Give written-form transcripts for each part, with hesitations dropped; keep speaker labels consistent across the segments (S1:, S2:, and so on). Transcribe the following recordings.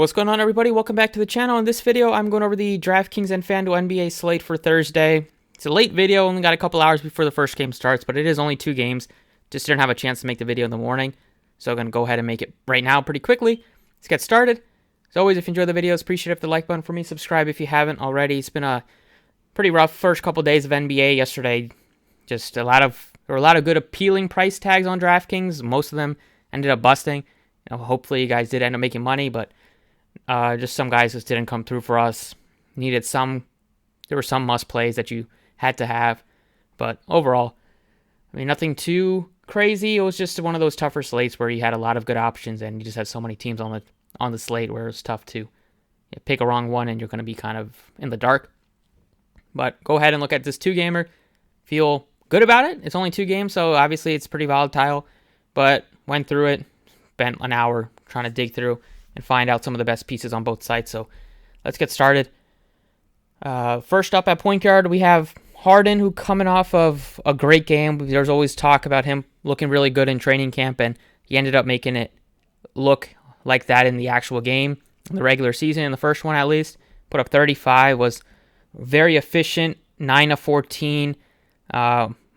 S1: What's going on, everybody? Welcome back to the channel. In this video, I'm going over the Draftkings and Fanduel NBA slate for Thursday. It's a late video, only got a couple hours before the first game starts, but it is only 2 games. Just didn't have a chance to make the video in the morning, so I'm going to go ahead and make it right now pretty quickly. Let's get started. As always, if you enjoy the videos, appreciate it if the like button for me. Subscribe if you haven't already. It's been a pretty rough first couple days of NBA yesterday. Just there were a lot of good appealing price tags on DraftKings. Most of them ended up busting. Hopefully you guys did end up making money, but just some guys just didn't come through for us. There were some must plays that you had to have, but overall, nothing too crazy. It was just one of those tougher slates where you had a lot of good options and you just had so many teams on the slate where it was tough to pick a wrong one and you're going to be kind of in the dark. But go ahead and look at this 2-gamer. Feel good about it. It's only 2 games, so obviously it's pretty volatile, but went through it, spent an hour trying to dig through and find out some of the best pieces on both sides. So let's get started. First up at point guard, we have Harden, who coming off of a great game. There's always talk about him looking really good in training camp, and he ended up making it look like that in the actual game, in the regular season, in the first one at least. Put up 35, was very efficient, 9 of 14,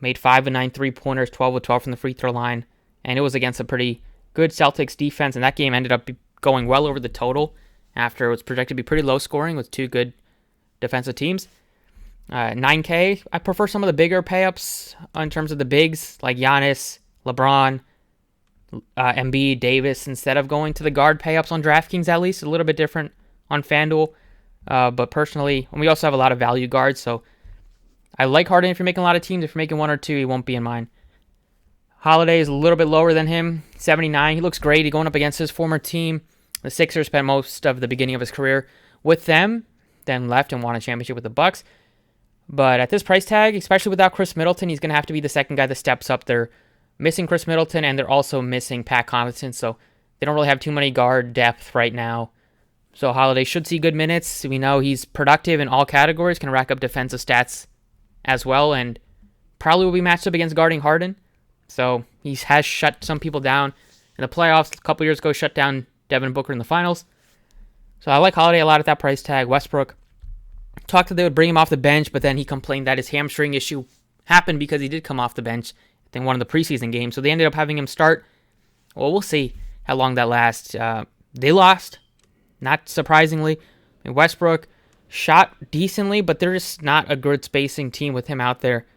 S1: made 5 of 9 3-pointers, 12 of 12 from the free throw line, and it was against a pretty good Celtics defense, and that game ended up going well over the total after it was projected to be pretty low scoring with 2 good defensive teams. 9K, I prefer some of the bigger payups in terms of the bigs, like Giannis, LeBron, Embiid, Davis, instead of going to the guard payups on DraftKings at least. A little bit different on FanDuel, but personally, and we also have a lot of value guards, so I like Harden if you're making a lot of teams. If you're making 1 or 2, he won't be in mine. Holiday is a little bit lower than him, 79. He looks great. He's going up against his former team. The Sixers spent most of the beginning of his career with them, then left and won a championship with the Bucks. But at this price tag, especially without Chris Middleton, he's going to have to be the second guy that steps up. They're missing Chris Middleton, and they're also missing Pat Connaughton, so they don't really have too many guard depth right now. So Holiday should see good minutes. We know he's productive in all categories, can rack up defensive stats as well, and probably will be matched up against guarding Harden. So he has shut some people down in the playoffs. A couple years ago, shut down Devin Booker in the finals. So I like Holiday a lot at that price tag. Westbrook, talked that they would bring him off the bench, but then he complained that his hamstring issue happened because he did come off the bench in one of the preseason games. So they ended up having him start. Well, we'll see how long that lasts. They lost, not surprisingly. Westbrook shot decently, but they're just not a good spacing team with him out there.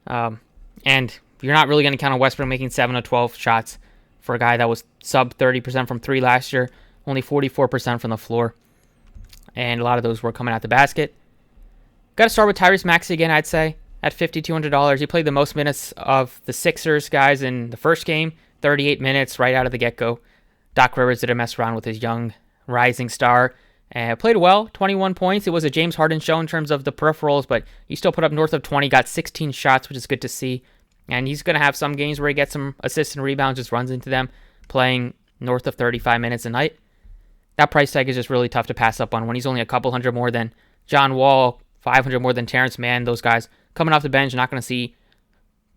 S1: And you're not really going to count on Westbrook making 7 of 12 shots for a guy that was sub 30% from 3 last year, only 44% from the floor. And a lot of those were coming out the basket. Got to start with Tyrese Maxey again, I'd say, at $5,200. He played the most minutes of the Sixers guys in the first game, 38 minutes right out of the get-go. Doc Rivers didn't mess around with his young rising star. Played well, 21 points. It was a James Harden show in terms of the peripherals, but he still put up north of 20, got 16 shots, which is good to see. And he's going to have some games where he gets some assists and rebounds, just runs into them, playing north of 35 minutes a night. That price tag is just really tough to pass up on when he's only a couple hundred more than John Wall, 500 more than Terrence Mann. Those guys coming off the bench, not going to see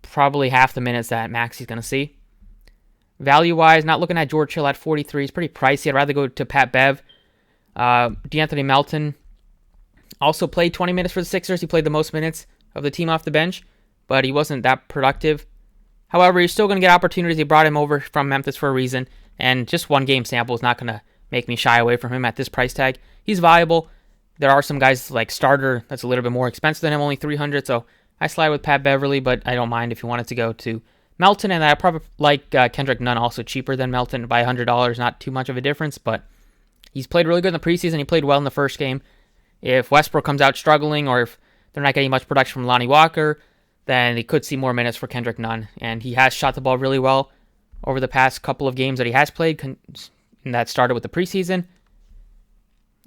S1: probably half the minutes that Maxey's going to see. Value-wise, not looking at George Hill at 43. He's pretty pricey. I'd rather go to Pat Bev. DeAnthony Melton also played 20 minutes for the Sixers. He played the most minutes of the team off the bench, but he wasn't that productive. However, he's still going to get opportunities. He brought him over from Memphis for a reason, and just 1 game sample is not going to make me shy away from him at this price tag. He's viable. There are some guys like Starter that's a little bit more expensive than him, only $300, so I slide with Pat Beverly, but I don't mind if you wanted to go to Melton, and I probably like Kendrick Nunn, also cheaper than Melton by $100, not too much of a difference, but he's played really good in the preseason. He played well in the first game. If Westbrook comes out struggling, or if they're not getting much production from Lonnie Walker, then he could see more minutes for Kendrick Nunn. And he has shot the ball really well over the past couple of games that he has played, and that started with the preseason.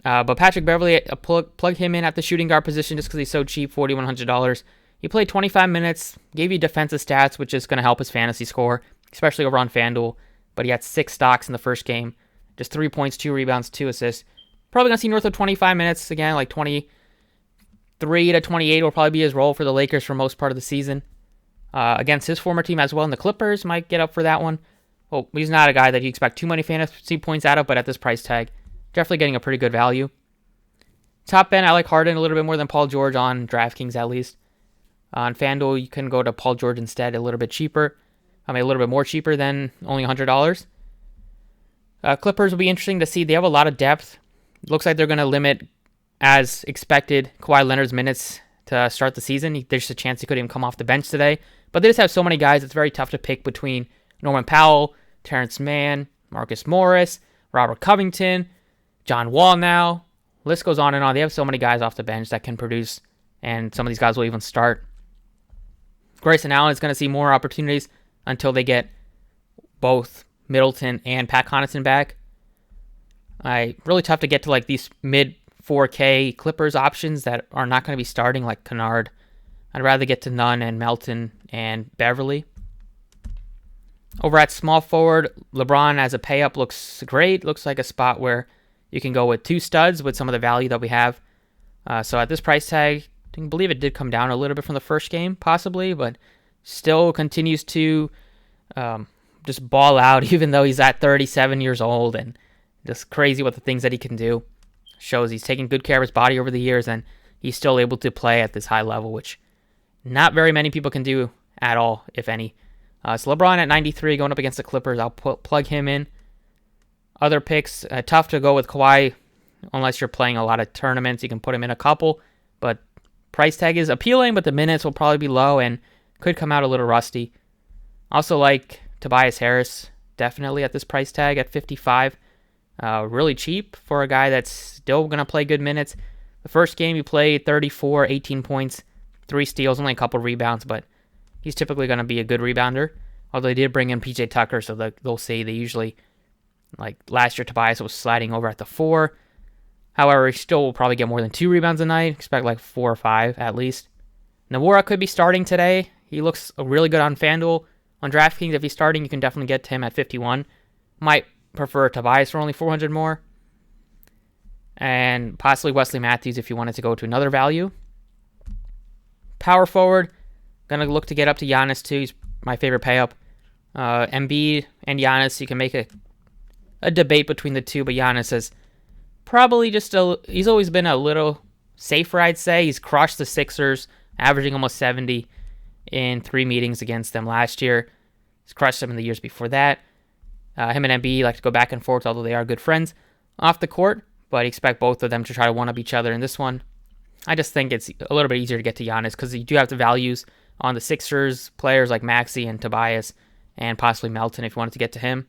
S1: But Patrick Beverly, plug him in at the shooting guard position just because he's so cheap, $4,100. He played 25 minutes, gave you defensive stats, which is going to help his fantasy score, especially over on FanDuel. But he had 6 stocks in the first game, just 3 points, 2 rebounds, 2 assists. Probably going to see north of 25 minutes again, like 23 to 28 will probably be his role for the Lakers for most part of the season. Against his former team as well, and the Clippers might get up for that one. Well, he's not a guy that you expect too many fantasy points out of, but at this price tag, definitely getting a pretty good value. Top end, I like Harden a little bit more than Paul George on DraftKings at least. On FanDuel, you can go to Paul George instead, a little bit cheaper. A little bit more cheaper than only $100. Clippers will be interesting to see. They have a lot of depth. It looks like they're going to limit, as expected, Kawhi Leonard's minutes to start the season. There's a chance he could even come off the bench today. But they just have so many guys, it's very tough to pick between Norman Powell, Terrence Mann, Marcus Morris, Robert Covington, John Wall now. List goes on and on. They have so many guys off the bench that can produce, and some of these guys will even start. Grayson Allen is going to see more opportunities until they get both Middleton and Pat Connaughton back. Really tough to get to like these mid 4K Clippers options that are not going to be starting, like Kennard. I'd rather get to Nunn and Melton and Beverly. Over at small forward, LeBron as a pay-up looks great. Looks like a spot where you can go with two studs with some of the value that we have. So at this price tag, I believe it did come down a little bit from the first game, possibly, but still continues to just ball out, even though he's at 37 years old, and just crazy what the things that he can do. Shows he's taken good care of his body over the years, and he's still able to play at this high level, which not very many people can do at all, if any. So LeBron at 93 going up against the Clippers. I'll plug him in. Other picks, tough to go with Kawhi unless you're playing a lot of tournaments. You can put him in a couple, but price tag is appealing, but the minutes will probably be low and could come out a little rusty. Also like Tobias Harris, definitely at this price tag at 55. Really cheap for a guy that's still going to play good minutes. The first game he played 34, 18 points, 3 steals, only a couple rebounds, but he's typically going to be a good rebounder. Although they did bring in PJ Tucker, so they'll say they usually, like last year, Tobias was sliding over at the 4. However, he still will probably get more than 2 rebounds a night. Expect like 4 or 5 at least. Nwora could be starting today. He looks really good on FanDuel. On DraftKings, if he's starting, you can definitely get to him at 51. Might prefer Tobias for only 400 more. And possibly Wesley Matthews if you wanted to go to another value. Power forward, gonna look to get up to Giannis too. He's my favorite pay up. Embiid and Giannis, you can make a debate between the two, but Giannis has probably he's always been a little safer, I'd say. He's crushed the Sixers, averaging almost 70 in 3 meetings against them last year. He's crushed them in the years before that. Him and Embiid like to go back and forth, although they are good friends off the court, but I expect both of them to try to one-up each other in this one. I just think it's a little bit easier to get to Giannis because you do have the values on the Sixers players like Maxey and Tobias and possibly Melton if you wanted to get to him.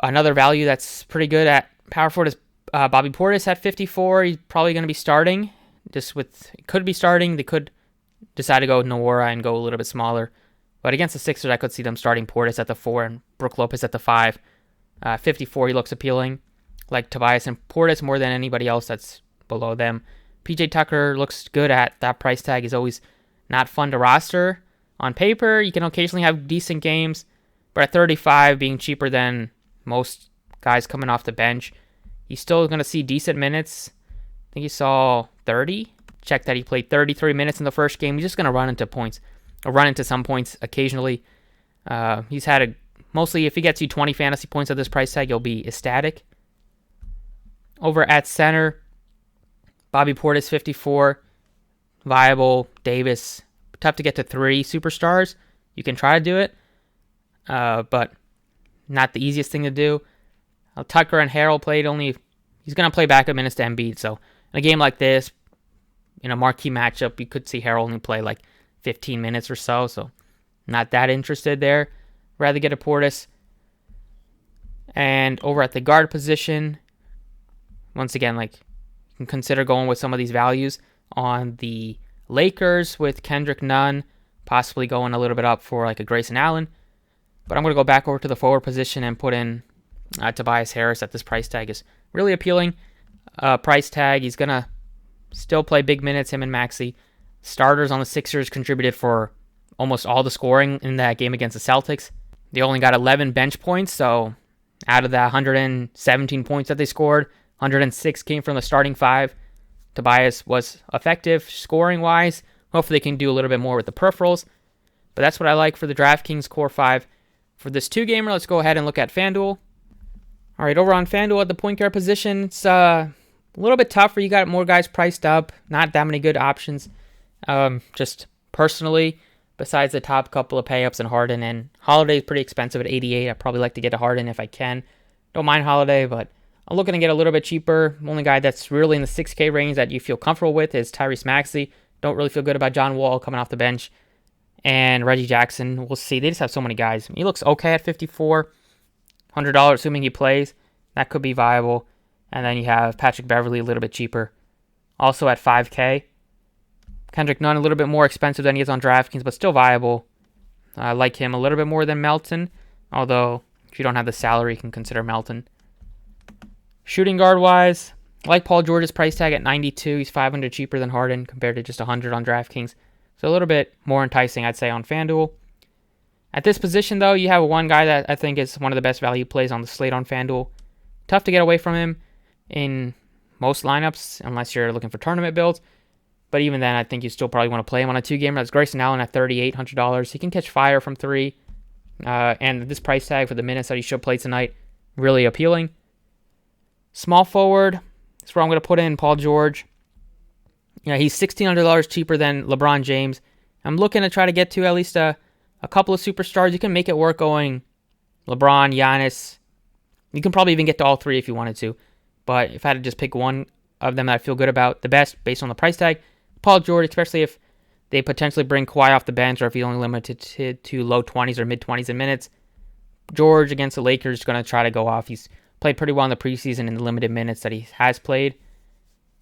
S1: Another value that's pretty good at power forward is Bobby Portis at 54. He's probably going to be starting. Could be starting. They could decide to go with Nwora and go a little bit smaller. But against the Sixers, I could see them starting Portis at the 4 and Brook Lopez at the 5. 54, he looks appealing. Like Tobias and Portis more than anybody else that's below them. PJ Tucker looks good at that price tag. He's always not fun to roster. On paper, you can occasionally have decent games. But at 35, being cheaper than most guys coming off the bench, he's still going to see decent minutes. I think he saw 30. Check that he played 33 minutes in the first game. He's just going to run into some points occasionally. He's had mostly if he gets you 20 fantasy points at this price tag, you'll be ecstatic. Over at center, Bobby Portis 54, viable. Davis, tough to get to 3 superstars. You can try to do it, but not the easiest thing to do. Tucker and Harrell he's going to play backup minutes to Embiid, so in a game like this, in a marquee matchup, you could see Harrell only play like 15 minutes or so not that interested there. Rather get a Portis. And over at the guard position, once again, like you can consider going with some of these values on the Lakers with Kendrick Nunn, possibly going a little bit up for like a Grayson Allen. But I'm going to go back over to the forward position and put in Tobias Harris at this price tag. Is really appealing price tag. He's going to still play big minutes, him and Maxey. Starters on the Sixers contributed for almost all the scoring in that game against the Celtics. They only got 11 bench points, so out of that 117 points that they scored, 106 came from the starting 5. Tobias was effective scoring-wise. Hopefully they can do a little bit more with the peripherals. But that's what I like for the DraftKings Core 5. For this 2-gamer, let's go ahead and look at FanDuel. All right, over on FanDuel at the point guard position, it's a little bit tougher. You got more guys priced up, not that many good options. Just personally, besides the top couple of pay-ups and Harden, and Holiday is pretty expensive at 88. I'd probably like to get a Harden if I can. Don't mind Holiday, but I'm looking to get a little bit cheaper. The only guy that's really in the 6K range that you feel comfortable with is Tyrese Maxey. Don't really feel good about John Wall coming off the bench. And Reggie Jackson, we'll see. They just have so many guys. He looks okay at $5,400, assuming he plays. That could be viable. And then you have Patrick Beverley, a little bit cheaper. Also at 5K. Kendrick Nunn, a little bit more expensive than he is on DraftKings, but still viable. I like him a little bit more than Melton. Although, if you don't have the salary, you can consider Melton. Shooting guard-wise, I like Paul George's price tag at 92. He's 500 cheaper than Harden compared to just 100 on DraftKings. So a little bit more enticing, I'd say, on FanDuel. At this position, though, you have one guy that I think is one of the best value plays on the slate on FanDuel. Tough to get away from him in most lineups, unless you're looking for tournament builds. But even then, I think you still probably want to play him on a 2-gamer. That's Grayson Allen at $3,800. He can catch fire from 3. And this price tag for the minutes that he should play tonight, really appealing. Small forward, that's where I'm going to put in Paul George. He's $1,600 cheaper than LeBron James. I'm looking to try to get to at least a couple of superstars. You can make it work going LeBron, Giannis. You can probably even get to all 3 if you wanted to. But if I had to just pick one of them that I feel good about the best based on the price tag, Paul George, especially if they potentially bring Kawhi off the bench or if he's only limited to low 20s or mid 20s in minutes. George against the Lakers is going to try to go off. He's played pretty well in the preseason in the limited minutes that he has played.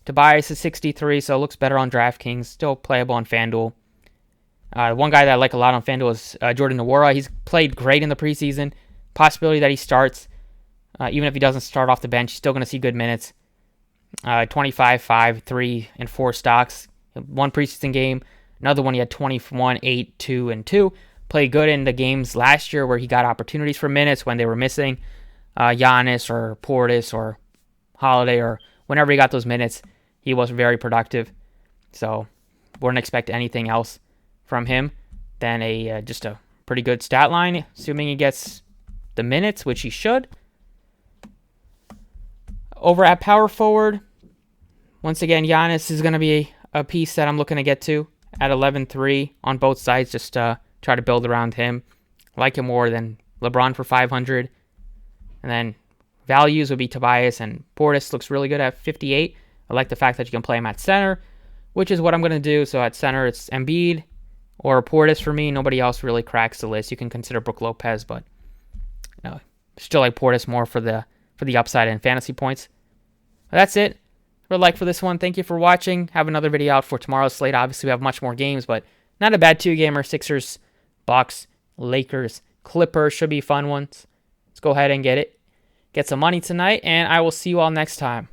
S1: Tobias is 63, so it looks better on DraftKings. Still playable on FanDuel. One guy that I like a lot on FanDuel is Jordan Nwora. He's played great in the preseason. Possibility that he starts. Even if he doesn't start off the bench, he's still going to see good minutes. 25, 5, 3, and 4 stocks. One preseason game. Another one he had 21, 8, 2, and 2. Played good in the games last year where he got opportunities for minutes when they were missing Giannis or Portis or Holiday, or whenever he got those minutes, he was very productive. So wouldn't expect anything else from him than just a pretty good stat line, assuming he gets the minutes, which he should. Over at power forward, once again, Giannis is going to be a piece that I'm looking to get to at 11.3 on both sides, just try to build around him. I like him more than LeBron for 500. And then values would be Tobias, and Portis looks really good at 58. I like the fact that you can play him at center, which is what I'm going to do. So at center, it's Embiid or Portis for me. Nobody else really cracks the list. You can consider Brook Lopez, but still like Portis more for the upside and fantasy points. But that's it for this one. Thank you for watching. Have another video out for tomorrow's slate. Obviously, we have much more games, but not a bad 2-gamer. Sixers, Bucks, Lakers, Clippers should be fun ones. Let's go ahead and get some money tonight, and I will see you all next time.